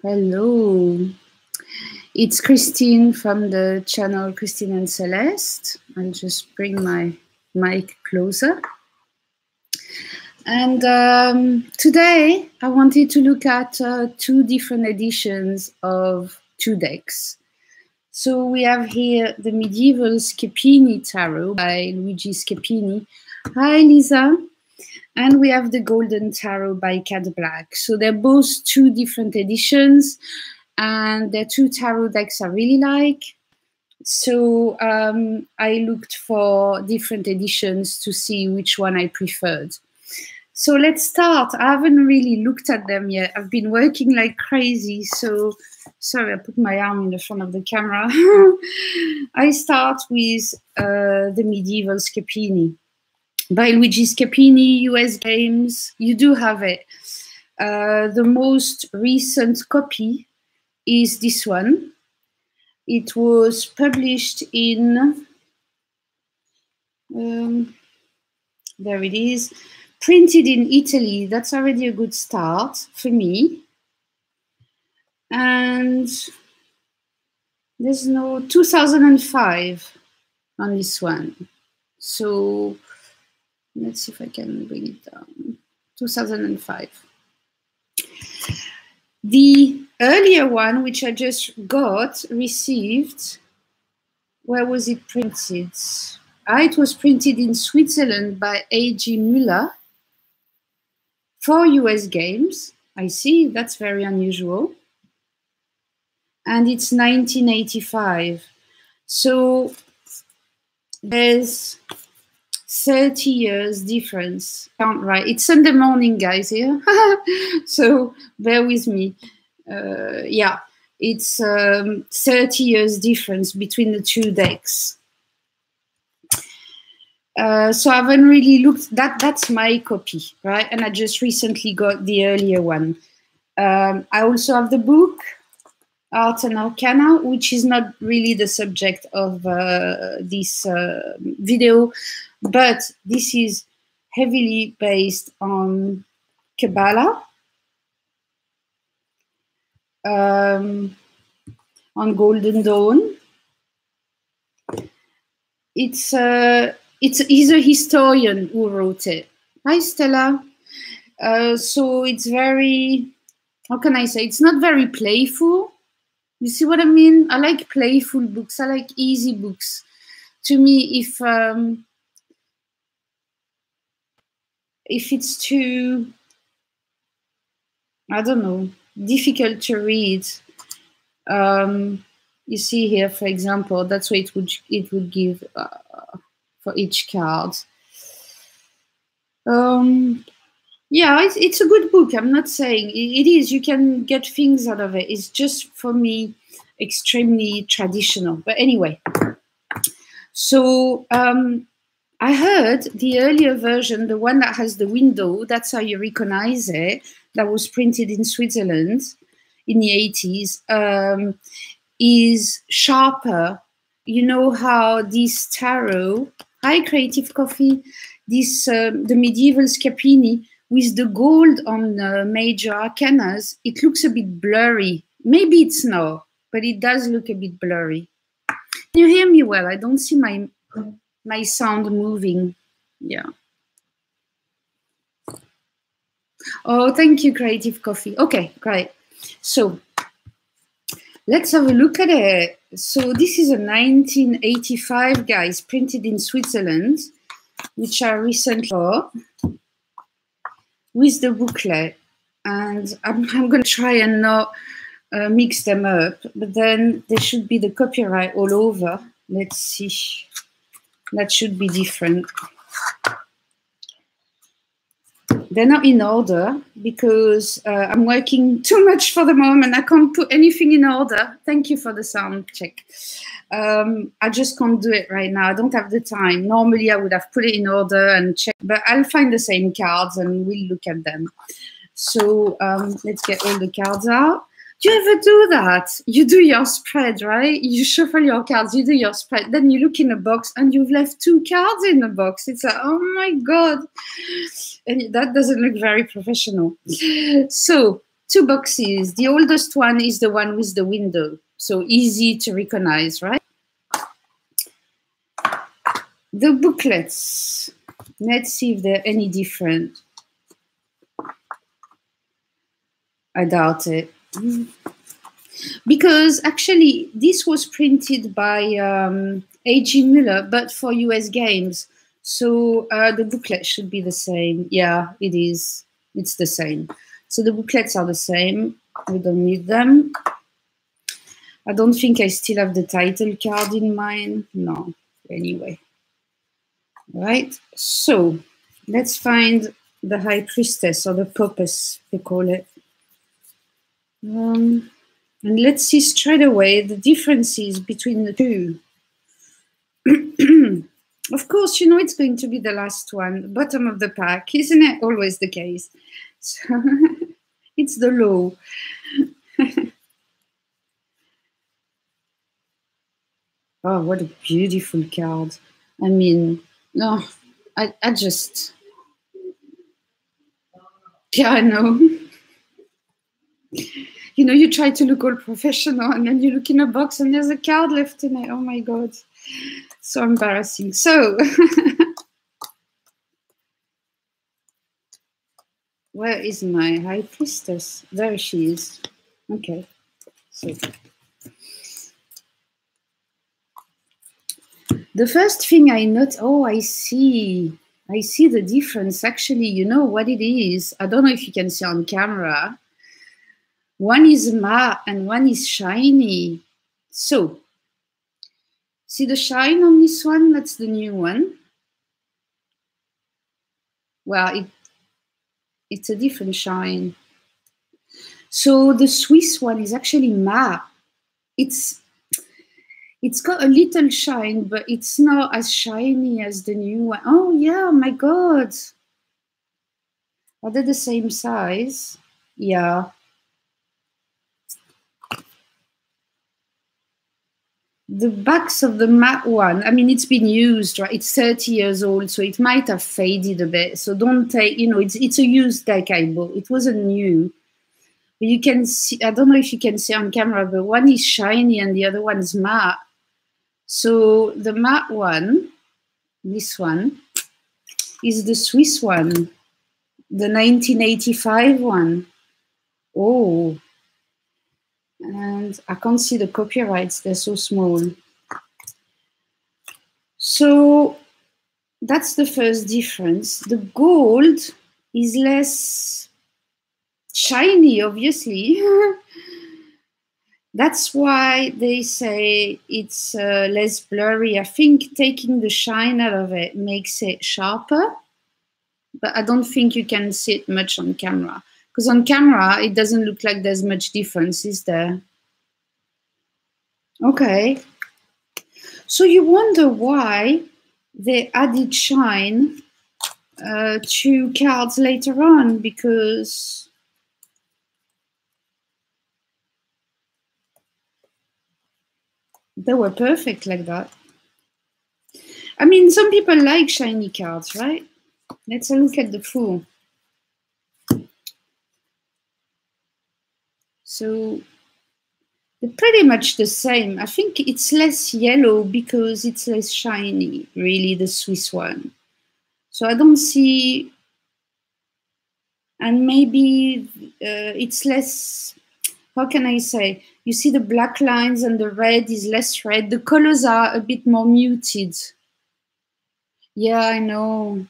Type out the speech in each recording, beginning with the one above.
Hello, it's Christine from the channel Christine and Celeste. I'll just bring my mic closer. And today I wanted to look at two different editions of two decks. So we have here the medieval Schepini Tarot by Luigi Schepini. Hi, Lisa. And we have the Golden Tarot by Cat Black. So they're both two different editions, and they're two tarot decks I really like. So I looked for different editions to see which one I preferred. So let's start. I haven't really looked at them yet. I've been working like crazy. So sorry, I put my arm in the front of the camera. I start with the medieval Schepini by Luigi Schepini, US Games. You do have it. The most recent copy is this one. It was published in, there it is, printed in Italy. That's already a good start for me. And there's no 2005 on this one. So let's see if I can bring it down. 2005. The earlier one, which I just received, where was it printed? It was printed in Switzerland by A.G. Müller for US Games. I see, that's very unusual. And it's 1985. So there's 30 years difference. Can't write. It's Sunday morning, guys, here. So bear with me. Yeah, it's 30 years difference between the two decks. So I haven't really looked. That's my copy, right? And I just recently got the earlier one. I also have the book, Art and Arcana, which is not really the subject of this video, but this is heavily based on Kabbalah, on Golden Dawn. He's a historian who wrote it. Hi, Stella. So it's very, how can I say? It's not very playful. You see what I mean? I like playful books. I like easy books. To me, if it's too, I don't know, difficult to read, you see here, for example, that's what it would give for each card. Yeah, it's a good book. I'm not saying it is. You can get things out of it. It's just, for me, extremely traditional. But anyway, so I heard the earlier version, the one that has the window, that's how you recognize it, that was printed in Switzerland in the 80s, is sharper. You know how this tarot, hi Creative Coffee, this the medieval Schepini, with the gold on major arcanas, it looks a bit blurry. Maybe it's not, but it does look a bit blurry. Can you hear me well? I don't see my sound moving. Yeah. Oh, thank you, Creative Coffee. Okay, great. So let's have a look at it. So this is a 1985, guys, printed in Switzerland, which I recently got, with the booklet. And I'm going to try and not mix them up, but then there should be the copyright all over. Let's see. That should be different. They're not in order because I'm working too much for the moment. I can't put anything in order. Thank you for the sound check. I just can't do it right now. I don't have the time. Normally, I would have put it in order and check, but I'll find the same cards and we'll look at them. So let's get all the cards out. Do you ever do that? You do your spread, right? You shuffle your cards, you do your spread, then you look in a box and you've left 2 cards in the box. It's like, oh my God. And that doesn't look very professional. So two boxes. The oldest one is the one with the window, so easy to recognize, right? The booklets. Let's see if they're any different. I doubt it. Because actually, this was printed by A.G. Müller, but for US Games. So the booklet should be the same. Yeah, it is. It's the same. So the booklets are the same. We don't need them. I don't think I still have the title card in mine. No, anyway. Right, so let's find the High Priestess, or the Popes, they call it. And let's see straight away the differences between the two. Of course, you know it's going to be the last one, bottom of the pack, isn't it always the case? So it's the law. Oh, what a beautiful card. I mean, no, I just, yeah, I know. You know, you try to look all professional and then you look in a box and there's a card left in it. Oh my God, so embarrassing. So, where is my High Priestess? There she is. Okay, so. The first thing I note, oh, I see the difference. Actually, you know what it is? I don't know if you can see on camera. One is matte and one is shiny. So, see the shine on this one? That's the new one. Well, it's a different shine. So the Swiss one is actually matte. It's got a little shine, but it's not as shiny as the new one. Oh yeah, my God. Are they the same size? Yeah. The backs of the matte one, I mean, it's been used, right? It's 30 years old, so it might have faded a bit. So don't take, you know, it's a used deck I bought. It wasn't new. But you can see, I don't know if you can see on camera, but one is shiny and the other one is matte. So the matte one, this one, is the Swiss one, the 1985 one. Oh, and I can't see the copyrights, they're so small. So that's the first difference. The gold is less shiny, obviously. That's why they say it's less blurry. I think taking the shine out of it makes it sharper, but I don't think you can see it much on camera. Because on camera, it doesn't look like there's much difference, is there? Okay. So you wonder why they added shine to cards later on, because they were perfect like that. I mean, some people like shiny cards, right? Let's look at the Fool. So they're pretty much the same. I think it's less yellow because it's less shiny, really, the Swiss one. So I don't see, and maybe it's less, how can I say? You see the black lines and the red is less red. The colors are a bit more muted. Yeah, I know.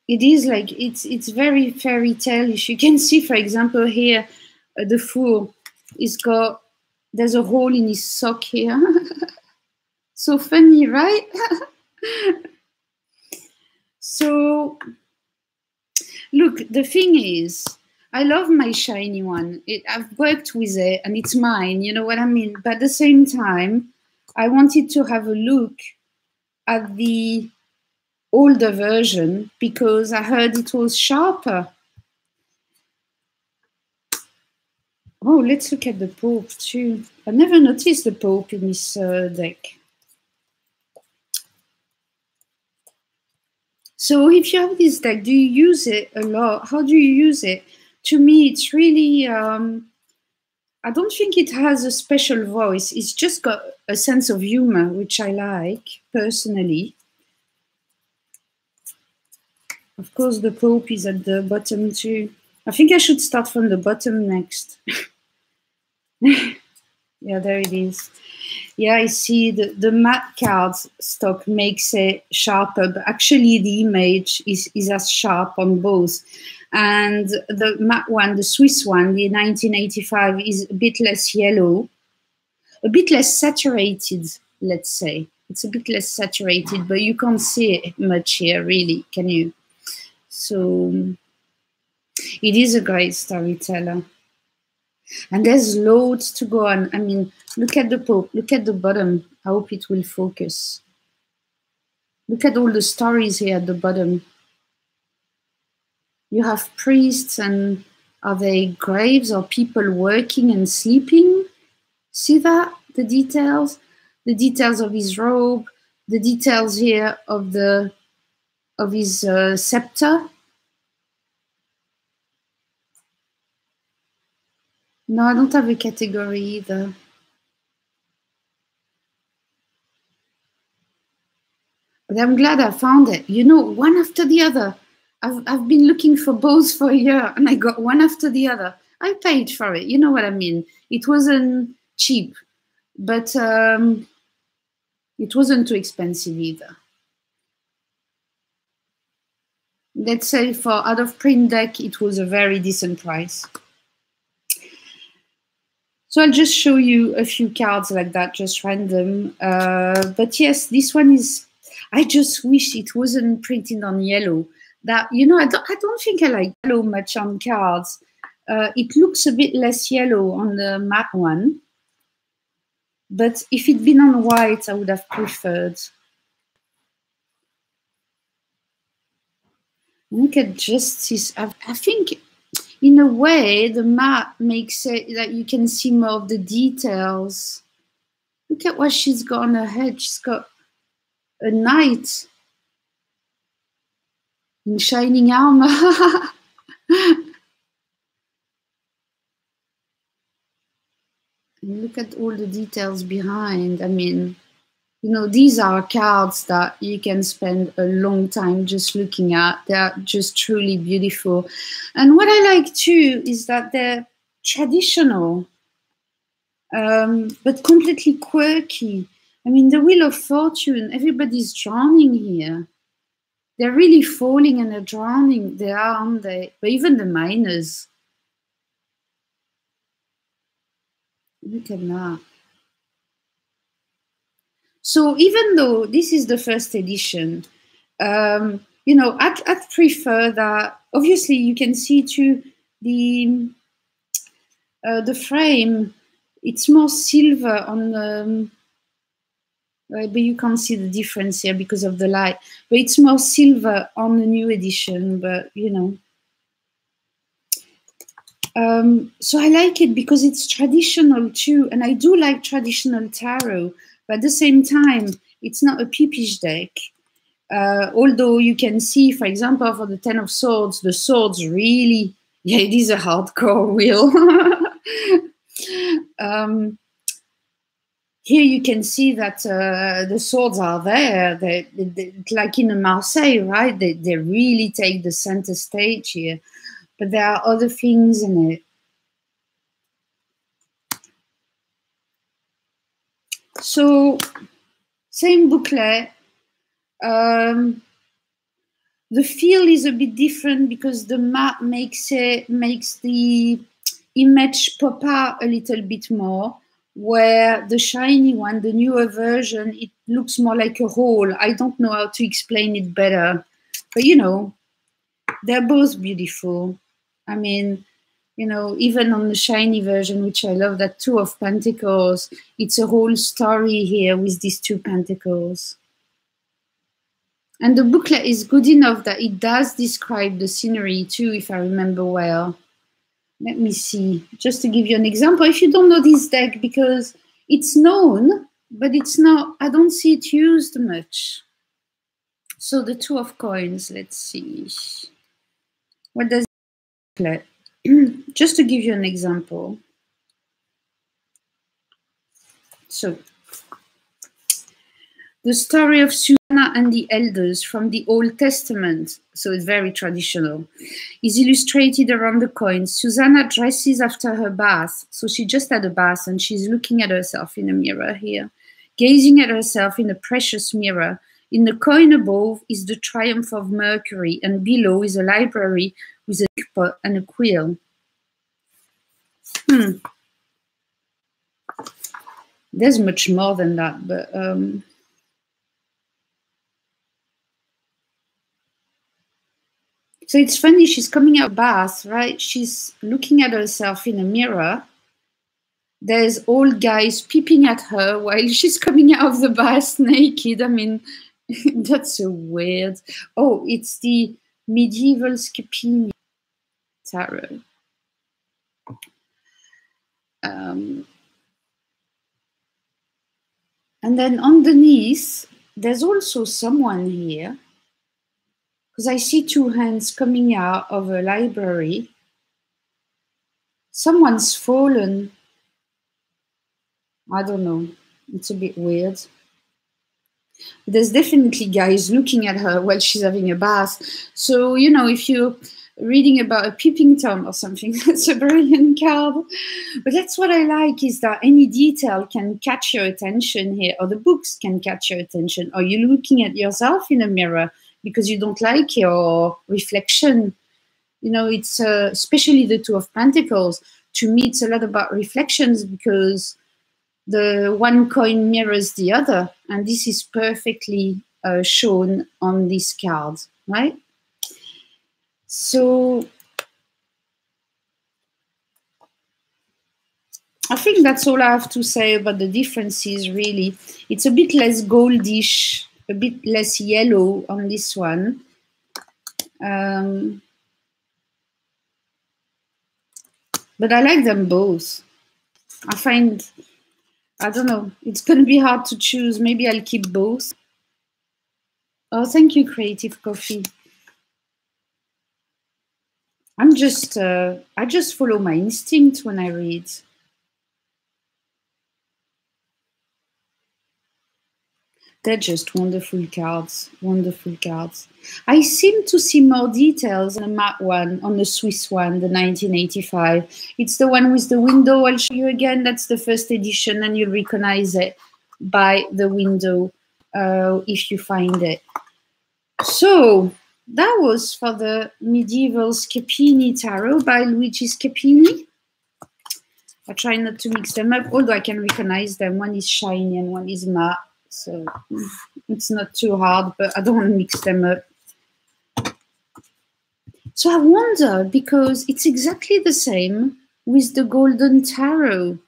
It is like, it's very fairy tale-ish. You can see, for example, here, the Fool is got, there's a hole in his sock here. So funny, right? So, look, the thing is, I love my shiny one. I've worked with it and it's mine, you know what I mean? But at the same time, I wanted to have a look at the older version because I heard it was sharper. Oh, let's look at the Pope too. I never noticed the Pope in this deck. So if you have this deck, do you use it a lot? How do you use it? To me, it's really, I don't think it has a special voice. It's just got a sense of humor, which I like personally. Of course, the Pope is at the bottom too. I think I should start from the bottom next. Yeah, there it is. Yeah, I see the matte cards stock makes it sharper, but actually the image is as sharp on both. And the matte one, the Swiss one, the 1985, is a bit less yellow, a bit less saturated, let's say. It's a bit less saturated, but you can't see it much here, really, can you? So it is a great storyteller. And there's loads to go on. I mean, look at the Pope, look at the bottom. I hope it will focus. Look at all the stories here at the bottom. You have priests, and are they graves or people working and sleeping? See that? The details of his robe, the details here of his scepter. No, I don't have a category either. But I'm glad I found it. You know, one after the other. I've been looking for both for a year, and I got one after the other. I paid for it. You know what I mean? It wasn't cheap, but it wasn't too expensive either. Let's say for out of print deck, it was a very decent price. So I'll just show you a few cards like that, just random. But yes, this one is, I just wish it wasn't printed on yellow. That, you know, I don't think I like yellow much on cards. It looks a bit less yellow on the matte one. But if it'd been on white, I would have preferred. Look at Justice. I think, in a way, the matte makes it that you can see more of the details. Look at what she's got on her head. She's got a knight in shining armor. And look at all the details behind. I mean, you know, these are cards that you can spend a long time just looking at. They're just truly beautiful. And what I like too is that they're traditional, but completely quirky. I mean, the Wheel of Fortune, everybody's drowning here. They're really falling and they're drowning. They are, aren't they? But even the miners. Look at that. So even though this is the first edition, you know, I'd prefer that. Obviously, you can see too the frame. It's more silver on the, but you can't see the difference here because of the light. But it's more silver on the new edition. But you know. So I like it because it's traditional too, and I do like traditional tarot, but at the same time, it's not a peepish deck. Although you can see, for example, for the Ten of Swords, the swords really, yeah, it is a hardcore wheel. Here you can see that the swords are there. They like in a Marseille, right? They really take the center stage here. But there are other things in it. So, same booklet. The feel is a bit different because the matte makes the image pop out a little bit more, where the shiny one, the newer version, it looks more like a hole. I don't know how to explain it better, but you know, they're both beautiful. I mean, you know, even on the shiny version, which I love, that Two of Pentacles, it's a whole story here with these two pentacles. And the booklet is good enough that it does describe the scenery too, if I remember well. Let me see, just to give you an example. If you don't know this deck, because it's known, but it's not, I don't see it used much. So the Two of Coins, let's see. What does it look like? Just to give you an example. So the story of Susanna and the elders from the Old Testament, so it's very traditional, is illustrated around the coins. Susanna dresses after her bath, so she just had a bath and she's looking at herself in a mirror here, gazing at herself in a precious mirror. In the coin above is the triumph of Mercury, and below is a library with a pot and a quill. There's much more than that, but so it's funny, she's coming out of bath, right? She's looking at herself in a mirror. There's old guys peeping at her while she's coming out of the bath naked. I mean, that's so weird. Oh, it's the medieval Scapini tarot. And then underneath, there's also someone here, because I see two hands coming out of a library. Someone's fallen. I don't know. It's a bit weird. There's definitely guys looking at her while she's having a bath. So, you know, if you're reading about a peeping Tom or something, that's a brilliant card. But that's what I like, is that any detail can catch your attention here, or the books can catch your attention, or you're looking at yourself in a mirror because you don't like your reflection. You know, it's especially the Two of Pentacles. To me, it's a lot about reflections, because the one coin mirrors the other, and this is perfectly shown on this card, right? So I think that's all I have to say about the differences, really. It's a bit less goldish, a bit less yellow on this one. But I like them both. I find, I don't know, it's going to be hard to choose. Maybe I'll keep both. Oh, thank you, Creative Coffee. I just follow my instinct when I read. They're just wonderful cards, wonderful cards. I seem to see more details on the matte one, on the Swiss one, the 1985. It's the one with the window. I'll show you again. That's the first edition, and you'll recognize it by the window if you find it. So that was for the medieval Scapini Tarot by Luigi Scapini. I try not to mix them up, although I can recognize them. One is shiny and one is matte. So it's not too hard, but I don't want to mix them up. So I wonder, because it's exactly the same with the Golden Tarot.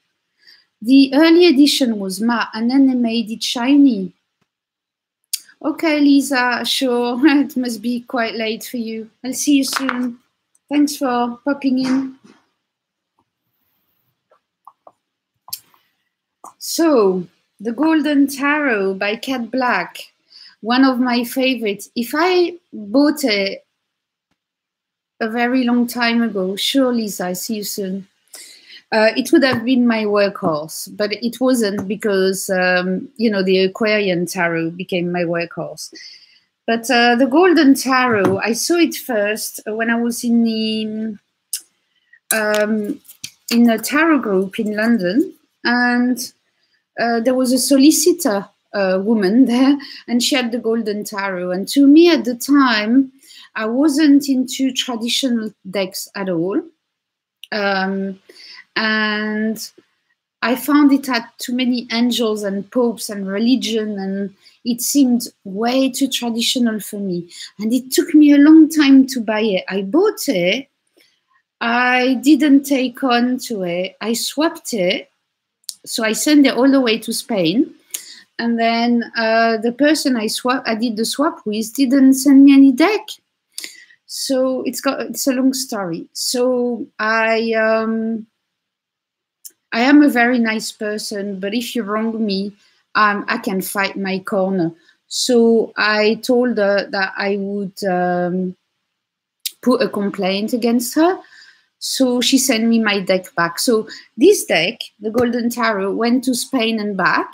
The early edition was matte, and then they made it shiny. Okay, Lisa, sure, it must be quite late for you. I'll see you soon. Thanks for popping in. So, the Golden Tarot by Cat Black, one of my favorites. If I bought it a very long time ago, sure, Lisa, I see you soon. It would have been my workhorse, but it wasn't, because, you know, the Aquarian Tarot became my workhorse. But the Golden Tarot, I saw it first when I was in a tarot group in London, and there was a solicitor woman there, and she had the Golden Tarot. And to me at the time, I wasn't into traditional decks at all. And I found it had too many angels and popes and religion, and it seemed way too traditional for me. And it took me a long time to buy it. I bought it. I didn't take on to it. I swapped it. So I sent it all the way to Spain. And then the person I did the swap with didn't send me any deck. So it's a long story. So I am a very nice person, but if you wrong me, I can fight my corner. So I told her that I would put a complaint against her. So she sent me my deck back. So this deck, the Golden Tarot, went to Spain and back.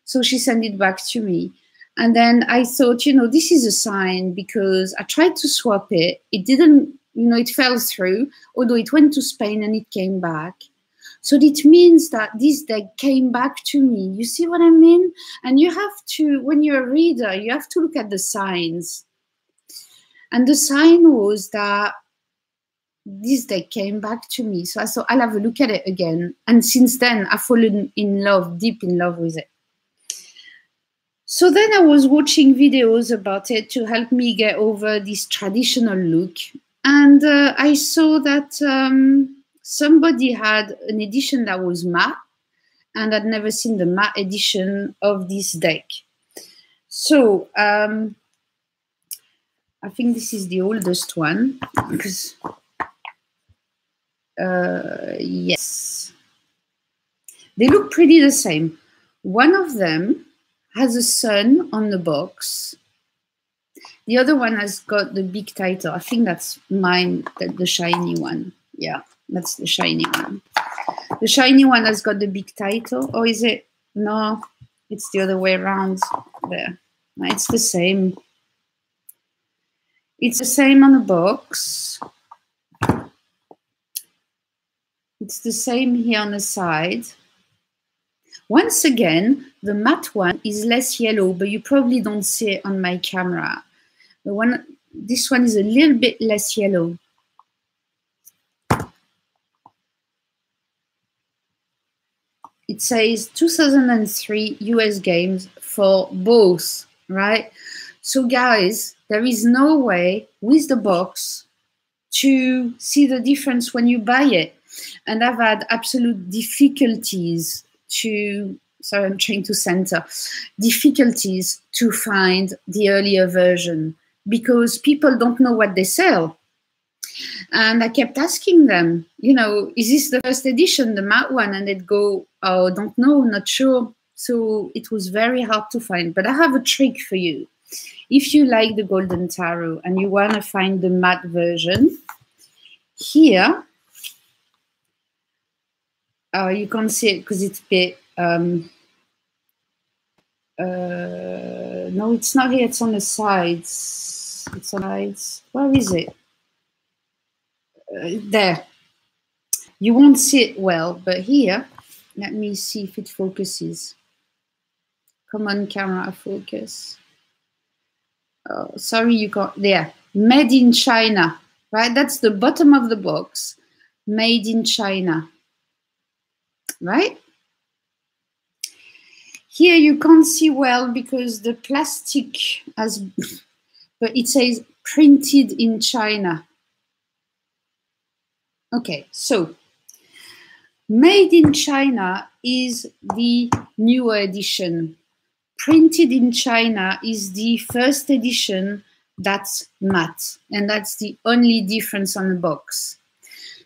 So she sent it back to me. And then I thought, you know, this is a sign, because I tried to swap it. It didn't, you know, it fell through, although it went to Spain and it came back. So it means that this deck came back to me. You see what I mean? And you have to, when you're a reader, you have to look at the signs. And the sign was that this deck came back to me. So I thought, I'll have a look at it again. And since then, I've fallen in love, deep in love with it. So then I was watching videos about it to help me get over this traditional look. And I saw that somebody had an edition that was matte, and I'd never seen the matte edition of this deck. So I think this is the oldest one, because yes, they look pretty the same. One of them has a sun on the box. The other one has got the big title. I think that's mine, the shiny one. Yeah, that's the shiny one. The shiny one has got the big title. Or is it? No, it's the other way around there. No, it's the same. It's the same on the box. It's the same here on the side. Once again, the matte one is less yellow, but you probably don't see it on my camera. This one is a little bit less yellow. It says 2003 US Games for both, right? So guys, there is no way with the box to see the difference when you buy it. And I've had absolute difficulties to, sorry, I'm trying to center, difficulties to find the earlier version, because people don't know what they sell. And I kept asking them, you know, is this the first edition, the matte one? And they'd go, oh, don't know, not sure. So it was very hard to find. But I have a trick for you. If you like the Golden Tarot and you want to find the matte version, here, you can't see it because it's a bit, no, it's not here, it's on the sides. It's on the sides. Where is it? There. You won't see it well, but here, let me see if it focuses. Come on, camera, focus. Oh, sorry, you can't. There. Made in China, right? That's the bottom of the box. Made in China, right? Here you can't see well because the plastic has, but it says printed in China. Okay, so Made in China is the newer edition. Printed in China is the first edition that's matte, and that's the only difference on the box.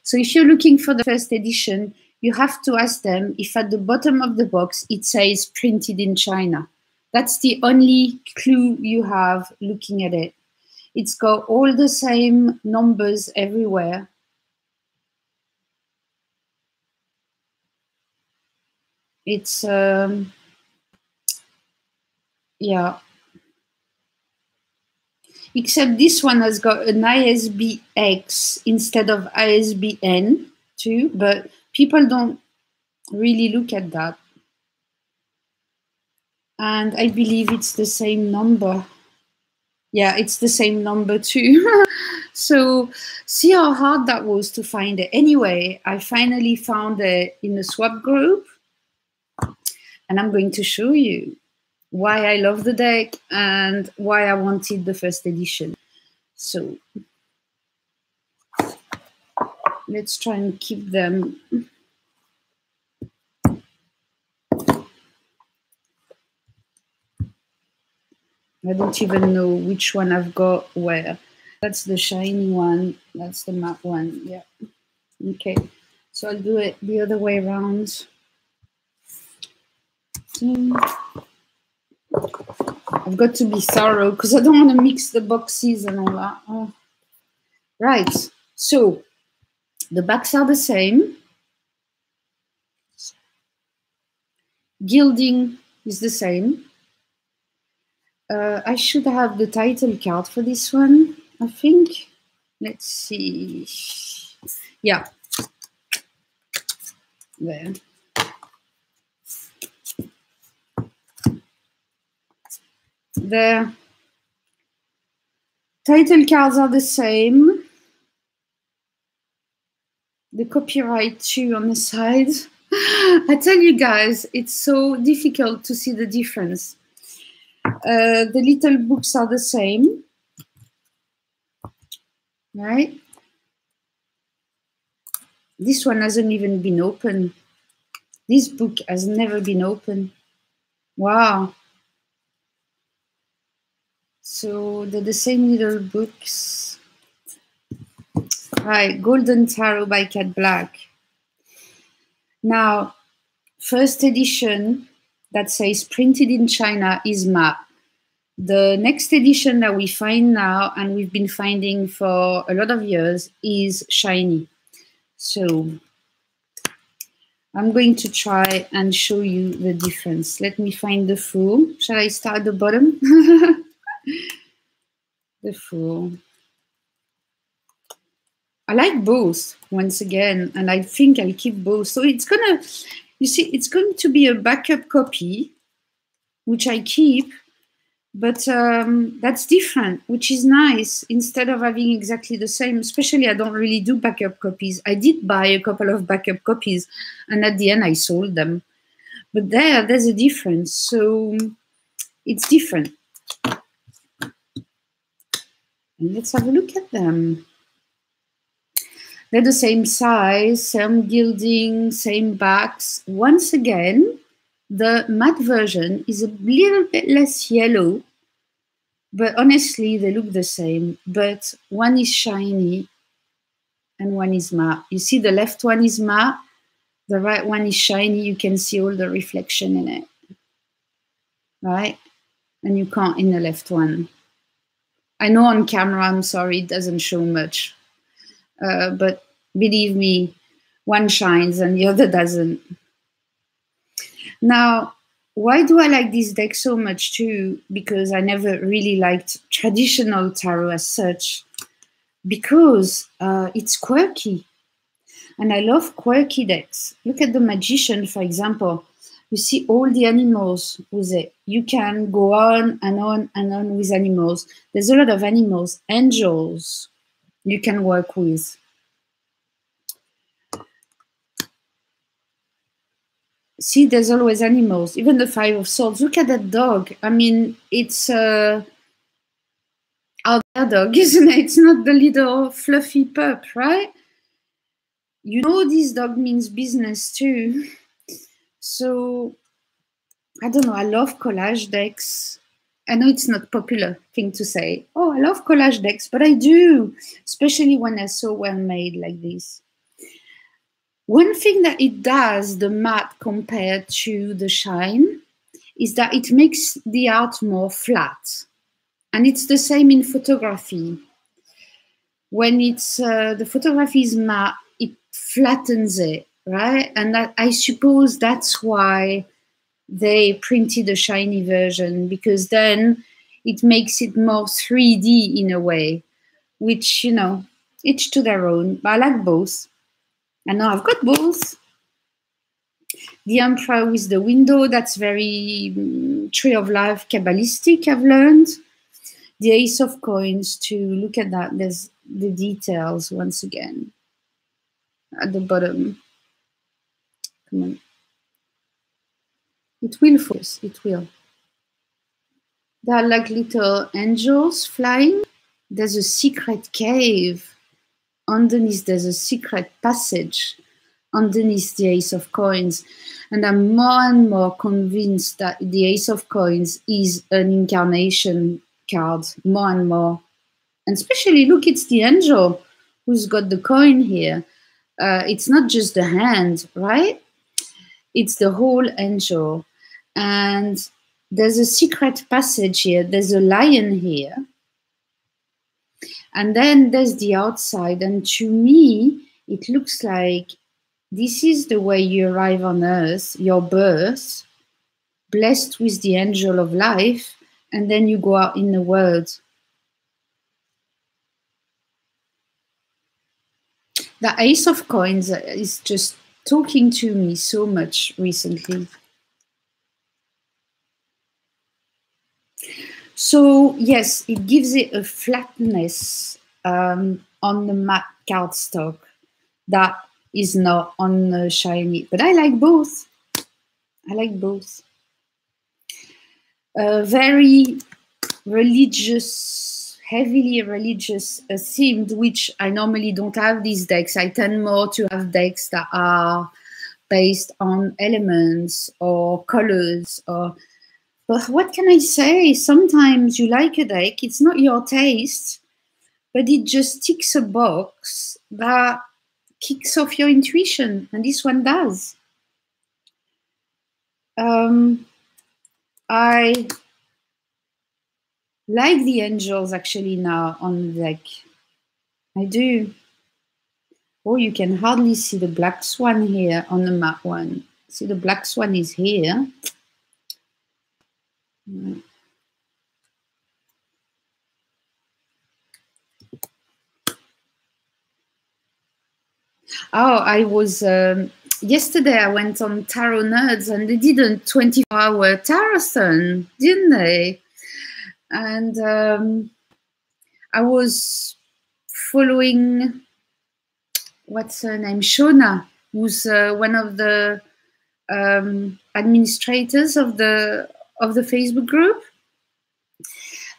So if you're looking for the first edition, you have to ask them if at the bottom of the box it says printed in China. That's the only clue you have looking at it. It's got all the same numbers everywhere. It's, yeah. Except this one has got an ISBX instead of ISBN too, but people don't really look at that. And I believe it's the same number. Yeah, it's the same number too. So see how hard that was to find it. Anyway, I finally found it in the swap group, and I'm going to show you why I love the deck and why I wanted the first edition. So let's try and keep them. I don't even know which one I've got where. That's the shiny one. That's the matte one. Yeah. Okay. So I'll do it the other way around. I've got to be thorough because I don't want to mix the boxes and all that. Oh. Right, so the backs are the same. Gilding is the same. I should have the title card for this one, I think. Let's see. Yeah. There. The title cards are the same. The copyright too on the side. I tell you guys, it's so difficult to see the difference. The little books are the same, right? This one hasn't even been opened. This book has never been opened. Wow. So they're the same little books. Right, Golden Tarot by Cat Black. Now, first edition that says printed in China is matte. The next edition that we find now, and we've been finding for a lot of years, is shiny. So I'm going to try and show you the difference. Let me find the full. Shall I start at the bottom? The full. I like both, once again, and I think I'll keep both. So it's gonna, you see, it's going to be a backup copy, which I keep, but that's different, which is nice, instead of having exactly the same. Especially, I don't really do backup copies. I did buy a couple of backup copies, and at the end I sold them. But there's a difference, so it's different. And let's have a look at them. They're the same size, same gilding, same backs. Once again, the matte version is a little bit less yellow, but honestly, they look the same. But one is shiny and one is matte. You see the left one is matte, the right one is shiny. You can see all the reflection in it, right? And you can't in the left one. I know on camera, I'm sorry, it doesn't show much. But believe me, one shines and the other doesn't. Now, why do I like this deck so much too? Because I never really liked traditional tarot as such, because it's quirky. And I love quirky decks. Look at the Magician, for example. You see all the animals with it. You can go on and on and on with animals. There's a lot of animals, angels you can work with. See, there's always animals, even the Five of Swords. Look at that dog. I mean, it's our dog, isn't it? It's not the little fluffy pup, right? You know this dog means business too. So, I don't know, I love collage decks. I know it's not a popular thing to say. Oh, I love collage decks, but I do, especially when they're so well made like this. One thing that it does, the matte compared to the shine, is that it makes the art more flat. And it's the same in photography. When it's the photography is matte, it flattens it, right? And that, I suppose that's why they printed a shiny version, because then it makes it more 3D in a way, which, you know, each to their own. But I like both. And now I've got both. The Emperor with the window, that's very Tree of Life Kabbalistic, I've learned. The Ace of Coins too, look at that. There's the details once again at the bottom. Come on. It will focus, it will. There are like little angels flying. There's a secret cave. Underneath, there's a secret passage underneath the Ace of Coins. And I'm more and more convinced that the Ace of Coins is an incarnation card, more and more. And especially, look, it's the angel who's got the coin here. It's not just the hand, right? It's the whole angel. And there's a secret passage here. There's a lion here. And then there's the outside. And to me, it looks like this is the way you arrive on earth, your birth, blessed with the angel of life, and then you go out in the world. The Ace of Coins is just talking to me so much recently. So yes, it gives it a flatness on the matte cardstock that is not on the shiny, but I like both. I like both. Very religious, heavily religious themed, which I normally don't have these decks. I tend more to have decks that are based on elements or colors. But what can I say? Sometimes you like a deck, it's not your taste, but it just ticks a box that kicks off your intuition, and this one does. I like the angels actually now on the deck. I do. Oh, you can hardly see the black swan here on the matte one. See, the black swan is here. Oh, I was, yesterday I went on Tarot Nerds and they did a 24-hour Tarothon, didn't they? And I was following, what's her name? Shona, who's one of the administrators of the Facebook group.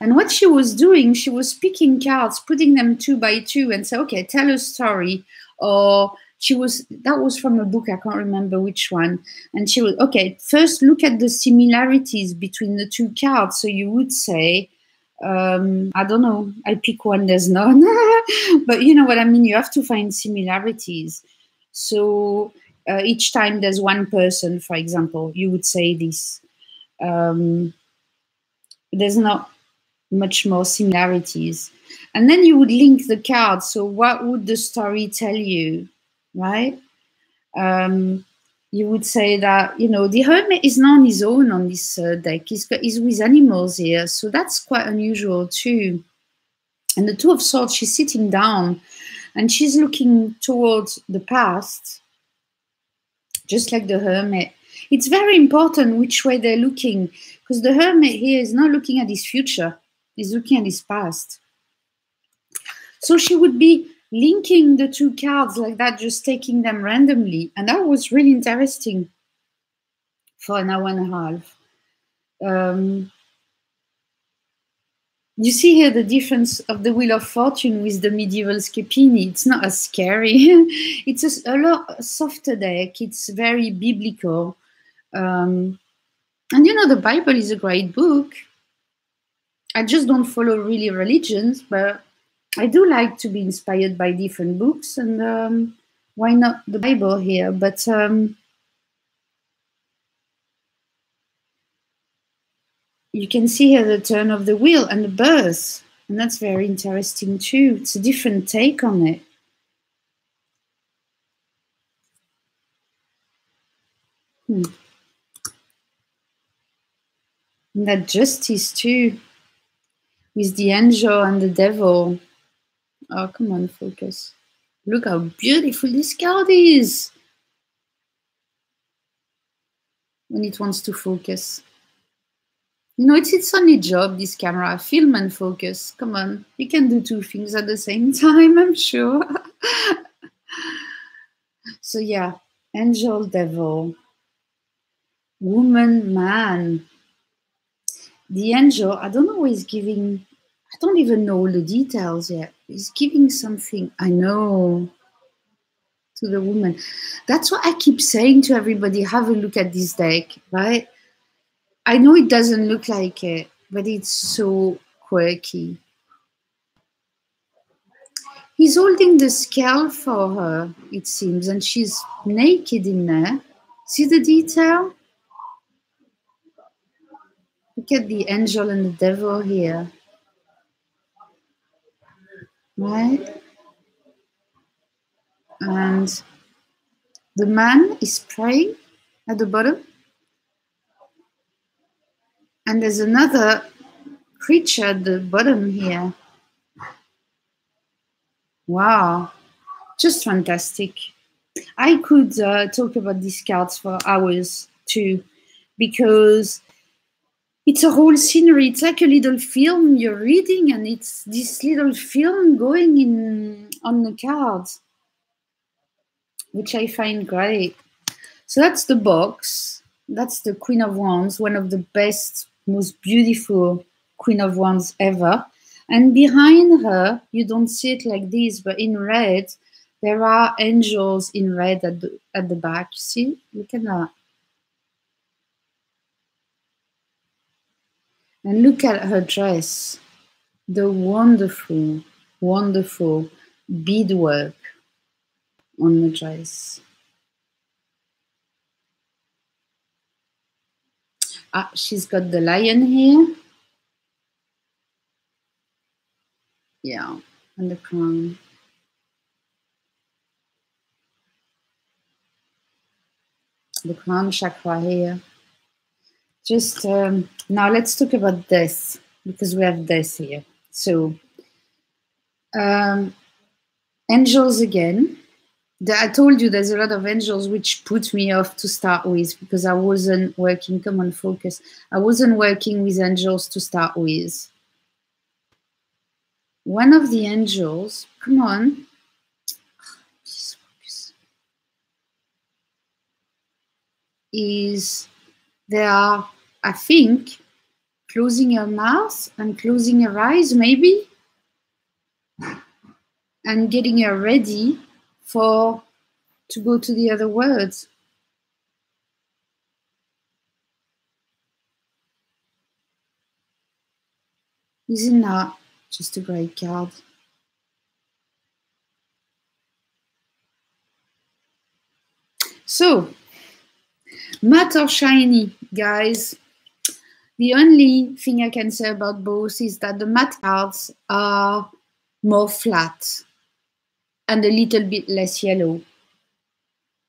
And what she was doing, she was picking cards, putting them 2 by 2 and say, okay, tell a story. Or that was from a book, I can't remember which one. And she was, okay, first look at the similarities between the 2 cards. So you would say, I don't know, I pick one, there's none. But you know what I mean? You have to find similarities. So each time there's one person, for example, you would say this. There's not much more similarities. And then you would link the cards. So what would the story tell you, right? You would say that, you know, the hermit is not on his own on this deck. He's with animals here. So that's quite unusual too. And the Two of Swords, she's sitting down and she's looking towards the past, just like the hermit. It's very important which way they're looking, because the hermit here is not looking at his future. He's looking at his past. So she would be linking the 2 cards like that, just taking them randomly. And that was really interesting for an hour and a half. You see here the difference of the Wheel of Fortune with the medieval Schepini. It's not as scary. It's a lot softer deck. It's very biblical. And you know, the Bible is a great book. I just don't follow really religions, but I do like to be inspired by different books, and why not the Bible here? But you can see here the turn of the wheel and the birth, and that's very interesting too. It's a different take on it. And that justice too, with the angel and the devil. Oh, come on, focus. Look how beautiful this card is when it wants to focus. You know, it's its only job, this camera, film and focus. Come on, you can do 2 things at the same time, I'm sure. So yeah, angel, devil, woman, man. The angel, I don't know what he's giving. I don't even know all the details yet. He's giving something, I know, to the woman. That's what I keep saying to everybody. Have a look at this deck, right? I know it doesn't look like it, but it's so quirky. He's holding the scale for her, it seems, and she's naked in there. See the detail? Look at the angel and the devil here, right? And the man is praying at the bottom. And there's another creature at the bottom here. Wow, just fantastic. I could talk about these cards for hours too, because it's a whole scenery. It's like a little film you're reading, and it's this little film going in on the cards, which I find great. So that's the box. That's the Queen of Wands, one of the best, most beautiful Queen of Wands ever. And behind her, you don't see it like this, but in red, there are angels in red at the back. You see? Look at that. And look at her dress. The wonderful, wonderful beadwork on the dress. Ah, she's got the lion here. Yeah, and the crown. The crown chakra here. Just now let's talk about death, because we have death here. So angels again. I told you there's a lot of angels, which put me off to start with, because I wasn't working, come on, focus. I wasn't working with angels to start with. One of the angels, come on, just focus, is they are, I think, closing her mouth and closing her eyes, maybe, and getting her ready to go to the other words. Isn't that just a great card? So, matte or shiny, guys. The only thing I can say about both is that the matte cards are more flat and a little bit less yellow.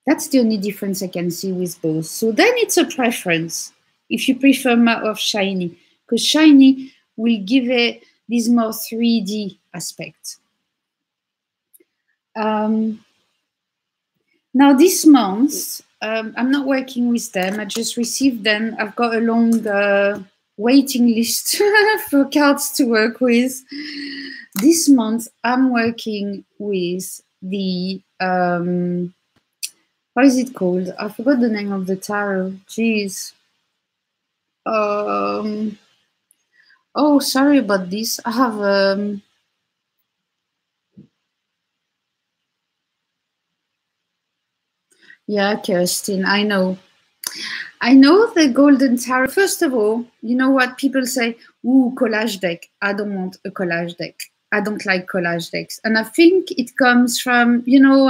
That's the only difference I can see with both. So then it's a preference if you prefer matte or shiny, because shiny will give it this more 3D aspect. Now this month, I'm not working with them. I just received them. I've got a long waiting list for cards to work with. This month, I'm working with the, what is it called? I forgot the name of the tarot. Jeez. Oh, sorry about this. I have... yeah, Kirsten, I know. I know the Golden Tarot. First of all, you know what people say? Ooh, collage deck. I don't want a collage deck. I don't like collage decks. And I think it comes from, you know,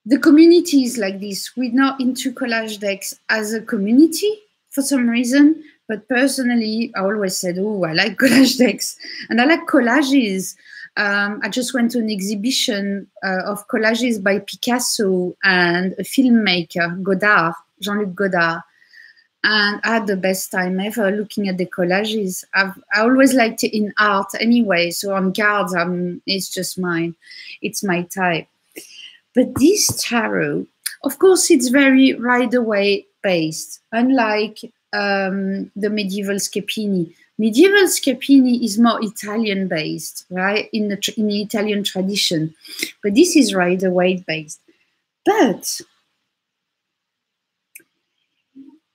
the community is like this. We're not into collage decks as a community for some reason. But personally, I always said, oh, I like collage decks. And I like collages. I just went to an exhibition of collages by Picasso and a filmmaker, Godard, Jean-Luc Godard. And I had the best time ever looking at the collages. I always liked it in art anyway. So on cards, it's just mine. It's my type. But this tarot, of course, it's very Rider-Waite based, unlike the medieval Schepini. Medieval Schepini is more Italian based, right, in the Italian tradition. But this is Rider-Waite based. But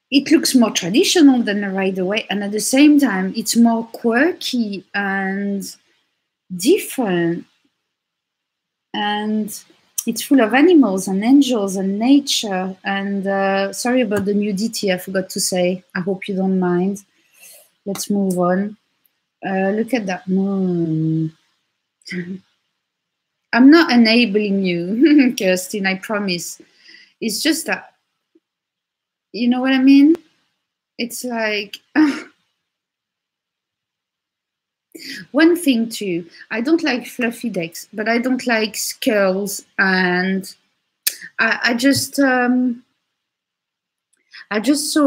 it looks more traditional than a Rider-Waite, and at the same time, it's more quirky and different. And it's full of animals and angels and nature. And sorry about the nudity, I forgot to say. I hope you don't mind. Let's move on. Look at that moon. I'm not enabling you, Kirsten, I promise. It's just that, you know what I mean? it's like one thing too. I don't like fluffy decks, but I don't like skulls, and I just saw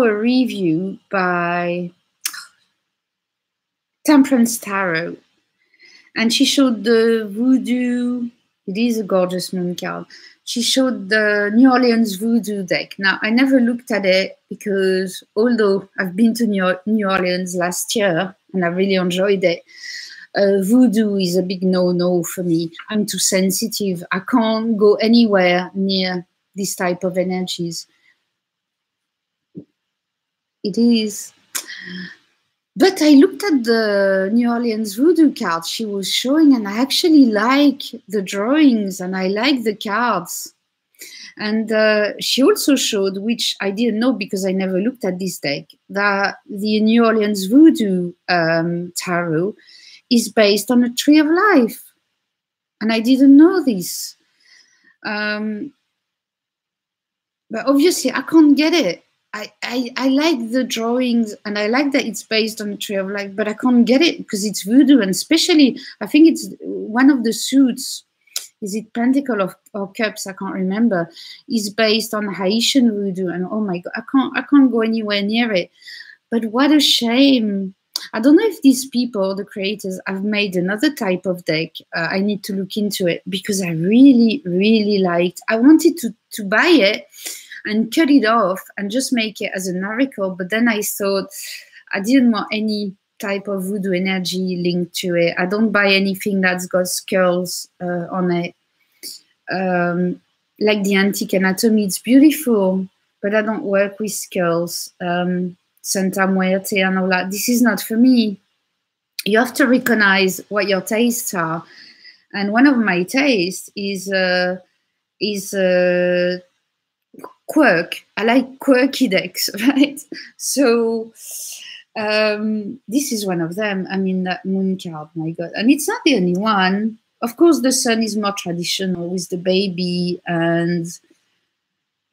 a review by Temperance Tarot, and she showed the Voodoo. It is a gorgeous moon card. She showed the New Orleans Voodoo deck. Now, I never looked at it because although I've been to New Orleans last year and I really enjoyed it, Voodoo is a big no-no for me. I'm too sensitive. I can't go anywhere near this type of energies. It is. But I looked at the New Orleans Voodoo card she was showing, and I actually like the drawings and I like the cards. And she also showed, which I didn't know because I never looked at this deck, that the New Orleans Voodoo Tarot is based on a tree of life. And I didn't know this. But obviously I can't get it. I like the drawings and I like that it's based on a tree of life, but I can't get it because it's voodoo, and especially I think it's one of the suits. Is it Pentacle or Cups? I can't remember. Is based on Haitian voodoo, and oh my god, I can't go anywhere near it. But what a shame! I don't know if these people, the creators, have made another type of deck. I need to look into it because I really liked. I wanted to buy it and cut it off and just make it as an oracle. But then I thought I didn't want any type of voodoo energy linked to it. I don't buy anything that's got skulls on it. Like the Antique Anatomy, it's beautiful, but I don't work with skulls. Santa Muerte and all that. This is not for me. You have to recognize what your tastes are. And one of my tastes is quirk. I like quirky decks, right? So this is one of them. I mean, that moon card, my God. And it's not the only one. Of course, the sun is more traditional with the baby and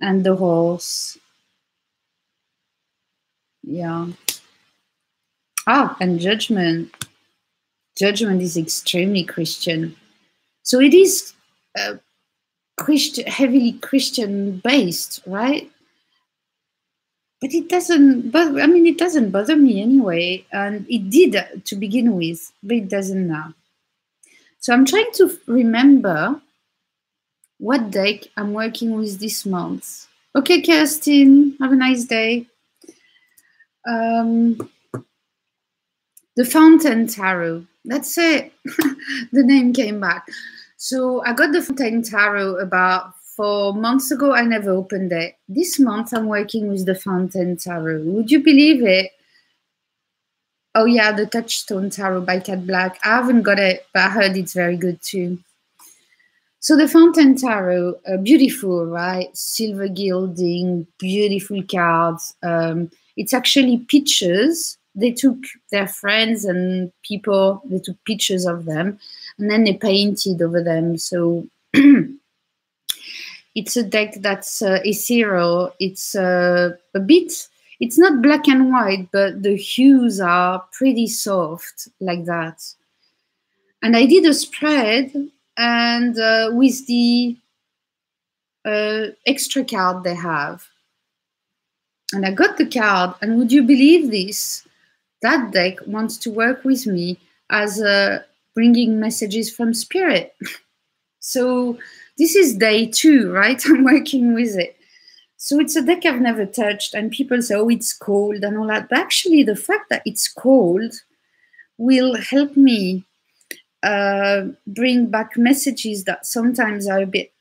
the horse. Yeah. Ah, and Judgment. Judgment is extremely Christian. So it is heavily Christian based, right? But it doesn't bother, I mean, it doesn't bother me anyway. And it did to begin with, but it doesn't now. So I'm trying to remember what deck I'm working with this month. Okay, Kirsten, have a nice day. The Fountain Tarot. That's it. The name came back. So I got the Fountain Tarot about 4 months ago. I never opened it. This month I'm working with the Fountain Tarot. Would you believe it? Oh yeah, the Touchstone Tarot by Cat Black. I haven't got it, but I heard it's very good too. So the Fountain Tarot, beautiful, right? Silver gilding, beautiful cards. It's actually pictures. They took their friends and people, they took pictures of them, and then they painted over them. So it's a deck that's ethereal. It's a bit, it's not black and white, but the hues are pretty soft like that. And I did a spread, and with the extra card they have. And I got the card, and would you believe this? That deck wants to work with me as bringing messages from spirit. So this is day 2, right? I'm working with it. So it's a deck I've never touched, and people say, oh, it's cold and all that. But actually, the fact that it's cold will help me bring back messages that sometimes are a bit,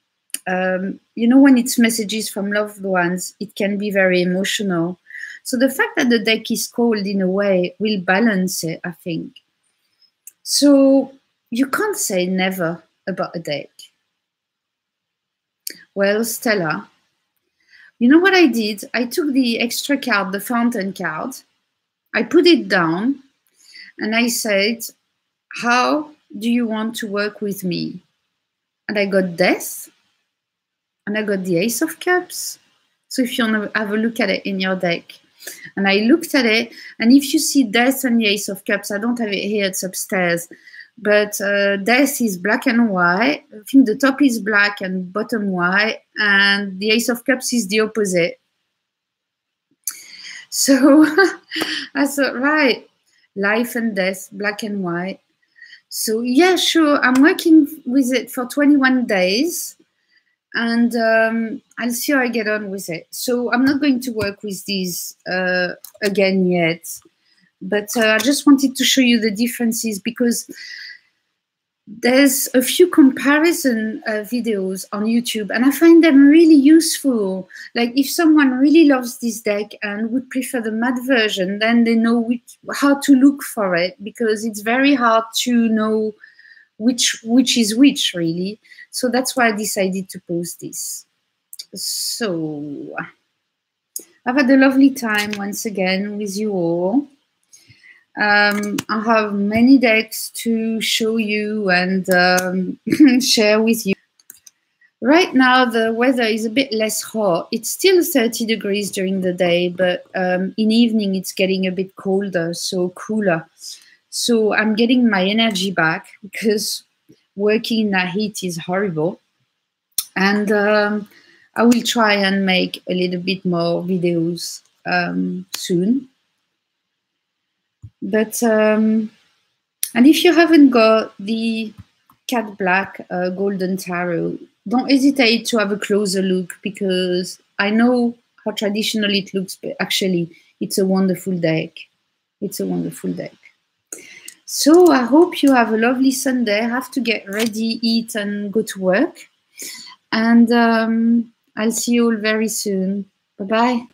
you know, when it's messages from loved ones, it can be very emotional. So the fact that the deck is cold in a way will balance it, I think. So you can't say never about a deck. Well, Stella, you know what I did? I took the extra card, the Fountain card, I put it down, and I said, how do you want to work with me? And I got Death, and I got the Ace of Cups. So if you want to have a look at it in your deck, And I looked at it, and if you see Death and the Ace of Cups, I don't have it here, it's upstairs, but Death is black and white. I think the top is black and bottom white, and the Ace of Cups is the opposite. So I thought, right, life and death, black and white. So yeah, sure, I'm working with it for 21 days, and I'll see how I get on with it. So I'm not going to work with these again yet, but I just wanted to show you the differences, because there's a few comparison videos on YouTube, and I find them really useful. Like if someone really loves this deck and would prefer the matte version, then they know how to look for it, because it's very hard to know which is which, really. So that's why I decided to post this. So I've had a lovely time once again with you all. I have many decks to show you and share with you. Right now, the weather is a bit less hot. It's still 30 degrees during the day, but in evening, it's getting a bit colder, so cooler. So I'm getting my energy back, because working in that heat is horrible. And I will try and make a little bit more videos soon. But, and if you haven't got the Cat Black Golden Tarot, don't hesitate to have a closer look, because I know how traditional it looks, but actually it's a wonderful deck. It's a wonderful deck. So I hope you have a lovely Sunday. I have to get ready, eat, and go to work. And I'll see you all very soon. Bye-bye.